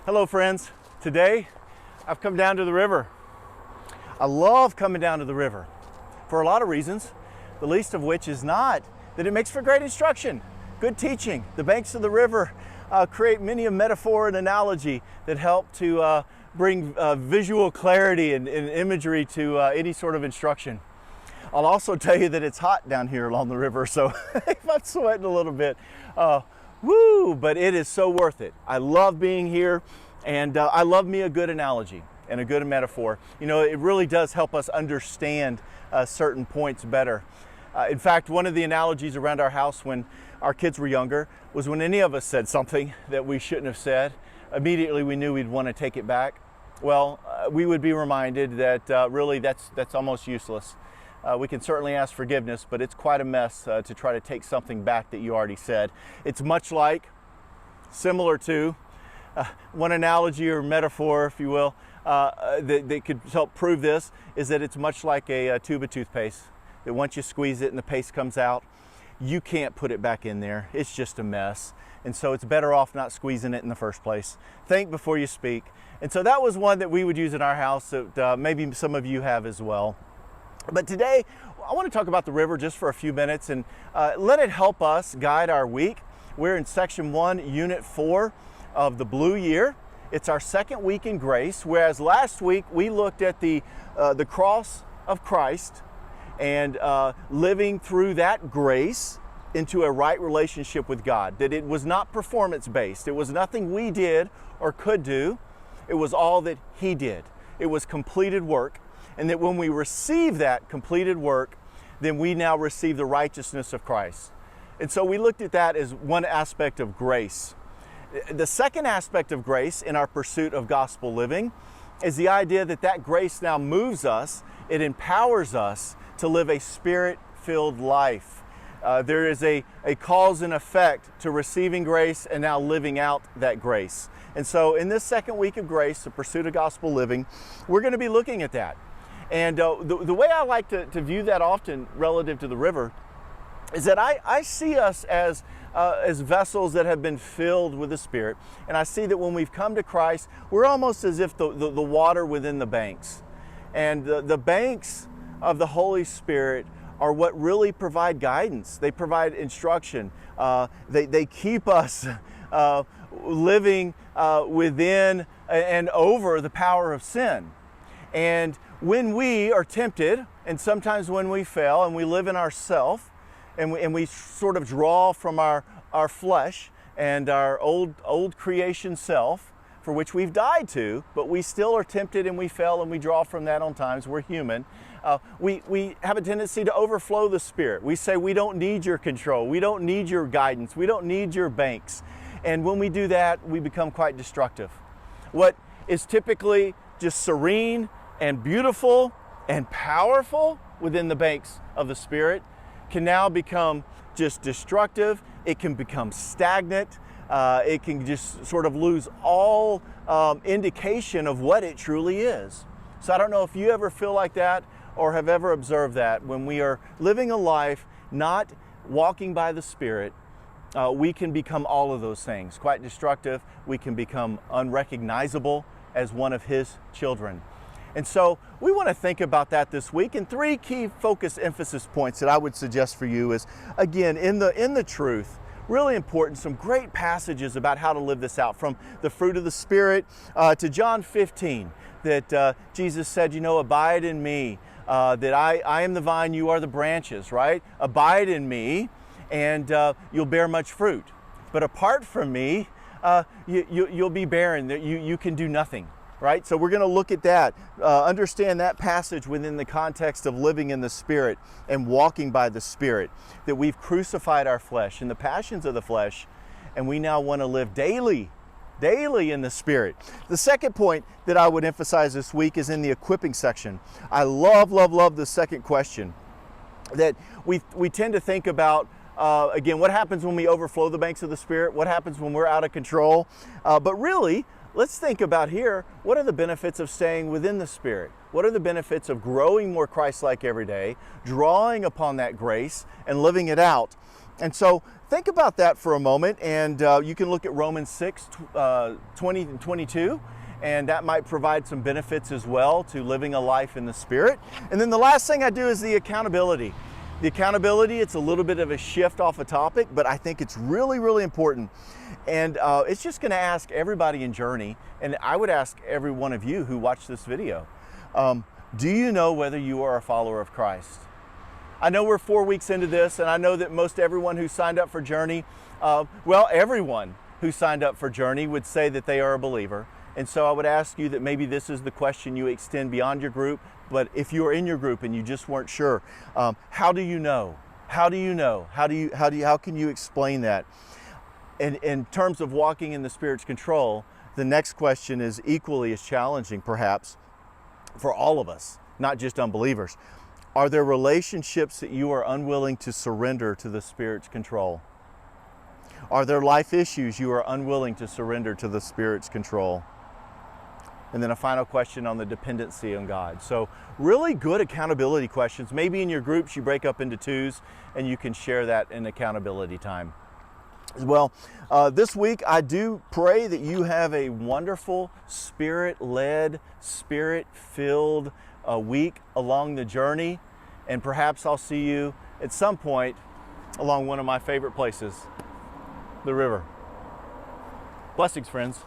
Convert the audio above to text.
Hello friends, today I've come down to the river. I love coming down to the river for a lot of reasons, the least of which is not that it makes for great instruction, good teaching. The banks of the river create many a metaphor and analogy that help to bring visual clarity and imagery to any sort of instruction. I'll also tell you that it's hot down here along the river, so if I'm sweating a little bit, but it is so worth it. I love being here, and I love me a good analogy and a good metaphor. You know, it really does help us understand certain points better. In fact, one of the analogies around our house when our kids were younger was when any of us said something that we shouldn't have said, immediately we knew we'd want to take it back. Well, we would be reminded that really that's almost useless. We can certainly ask forgiveness, but it's quite a mess to try to take something back that you already said. It's much like, similar to, one analogy or metaphor, if you will, that could help prove this, is that it's much like a tube of toothpaste, that once you squeeze it and the paste comes out, you can't put it back in there. It's just a mess. And so it's better off not squeezing it in the first place. Think before you speak. And so that was one that we would use in our house that maybe some of you have as well. But today, I want to talk about the river just for a few minutes and let it help us guide our week. We're in section 1, unit 4 of the Blue Year. It's our second week in grace, whereas last week we looked at the cross of Christ and living through that grace into a right relationship with God, that it was not performance-based. It was nothing we did or could do. It was all that He did. It was completed work. And that when we receive that completed work, then we now receive the righteousness of Christ. And so we looked at that as one aspect of grace. The second aspect of grace in our pursuit of gospel living is the idea that that grace now moves us, it empowers us to live a spirit-filled life. There is a cause and effect to receiving grace and now living out that grace. And so in this second week of grace, the pursuit of gospel living, we're going to be looking at that. And the way I like to view that often relative to the river is that I see us as vessels that have been filled with the Spirit. And I see that when we've come to Christ, we're almost as if the water within the banks. And the banks of the Holy Spirit are what really provide guidance. They provide instruction. They keep us living within and over the power of sin. And when we are tempted, and sometimes when we fail and we live in ourself, and we sort of draw from our flesh and our old creation self, for which we've died to, but we still are tempted and we fail and we draw from that on times. We're human. We have a tendency to overflow the Spirit. We say we don't need your control. We don't need your guidance. We don't need your banks. And when we do that, we become quite destructive. What is typically just serene and beautiful and powerful within the banks of the Spirit can now become just destructive. It can become stagnant. It can just sort of lose all indication of what it truly is. So I don't know if you ever feel like that or have ever observed that when we are living a life not walking by the Spirit, we can become all of those things, quite destructive. We can become unrecognizable as one of His children. And so we want to think about that this week. And 3 key focus emphasis points that I would suggest for you is, again, in the truth, really important, some great passages about how to live this out, from the fruit of the Spirit to John 15, that Jesus said, abide in me, that I am the vine, you are the branches, right? Abide in me and you'll bear much fruit. But apart from me, you'll be barren, that you can do nothing. Right? So we're going to look at that, understand that passage within the context of living in the Spirit and walking by the Spirit, that we've crucified our flesh and the passions of the flesh, and we now want to live daily in the Spirit. The second point that I would emphasize this week is in the equipping section. I love the second question, that we tend to think about, again, what happens when we overflow the banks of the Spirit? What happens when we're out of control? But really, let's think about here, what are the benefits of staying within the Spirit? What are the benefits of growing more Christ-like every day, drawing upon that grace and living it out? And so think about that for a moment, and you can look at Romans 6, 20 and 22, and that might provide some benefits as well to living a life in the Spirit. And then the last thing I do is the accountability. The accountability, it's a little bit of a shift off a topic, but I think it's really, really important. And it's just gonna ask everybody in Journey, and I would ask every one of you who watch this video, do you know whether you are a follower of Christ? I know we're 4 weeks into this, and I know that most everyone who signed up for Journey, well, everyone who signed up for Journey would say that they are a believer. And so I would ask you that maybe this is the question you extend beyond your group, but if you are in your group and you just weren't sure, how do you know? How do you know? How can you explain that? And in terms of walking in the Spirit's control, the next question is equally as challenging, perhaps, for all of us, not just unbelievers. Are there relationships that you are unwilling to surrender to the Spirit's control? Are there life issues you are unwilling to surrender to the Spirit's control? And then a final question on the dependency on God. So really good accountability questions. Maybe in your groups you break up into twos and you can share that in accountability time. Well, this week I do pray that you have a wonderful Spirit-led, Spirit-filled week along the journey, and perhaps I'll see you at some point along one of my favorite places, the river. Blessings, friends.